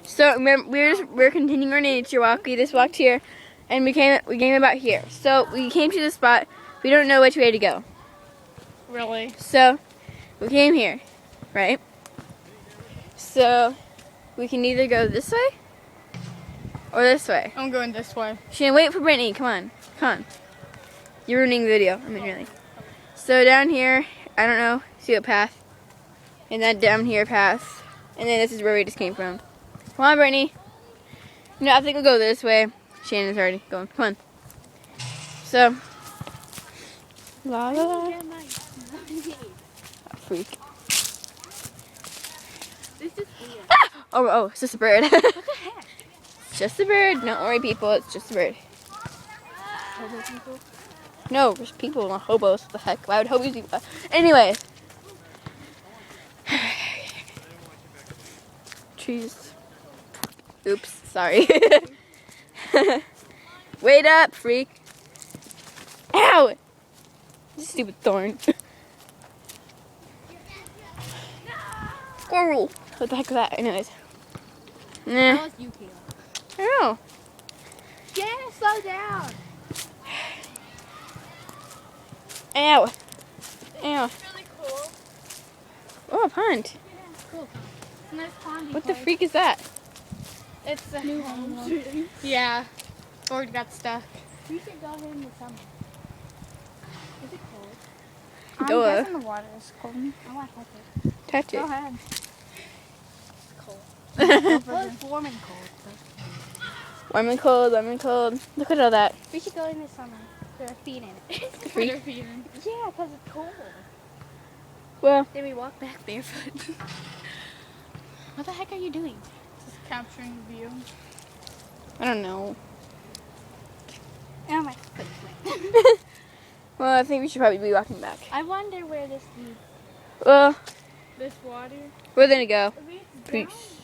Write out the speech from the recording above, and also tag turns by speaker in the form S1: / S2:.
S1: So remember, we're continuing our nature walk. We just walked here, and we came about here. So we came to the spot. We don't know which way to go.
S2: Really?
S1: So we came here, right? So we can either go this way or this way.
S2: I'm going this way.
S1: Shane, wait for Brittany. Come on. You're ruining the video. I mean, really. So down here, I don't know. See a path, and then down here path, and then this is where we just came from. Come on, Brittany. No, I think we'll go this way. Shannon's already going. Come on. So, la la la. Freak.
S2: This is weird.
S1: Ah! Oh, it's just a bird.
S2: What the heck?
S1: It's just a bird. Don't worry, people. It's just a bird.
S2: Hobo people?
S1: No, there's people, not hobos. What the heck? Why would hobos do that? Anyway. Trees. Oops, sorry. Wait up, freak. Ow! Stupid thorn. Squirrel. What the heck is that? Anyways. Nah.
S2: That was you, Kayla.
S1: I don't know.
S2: Yeah, slow down.
S1: Ow. Ow.
S2: It's really cool.
S1: Oh, a pond.
S2: Yeah, it's cool. It's a nice pond.
S1: What the freak is that?
S2: It's a new home. Yeah. Ford got stuck. We should go here in the summer. Is it cold?
S1: Duh.
S2: I'm guessing the water is cold. I want to touch it.
S1: Touch
S2: Go
S1: it.
S2: ahead. It's cold. Well, it's warm and cold. So.
S1: Warm and cold, warm and cold. Look at all that.
S2: We should go in the summer. Put our feet in it.
S1: Freak.
S2: Put our feet in. Yeah, because it's cold.
S1: Well,
S2: Then we walk back barefoot. What the heck are you doing? Just capturing the view.
S1: I don't know.
S2: Oh, my foot went.
S1: Well, I think we should probably be walking back.
S2: I wonder where this leads.
S1: Well,
S2: This water?
S1: we're gonna go.
S2: It leads
S1: Peace.
S2: down.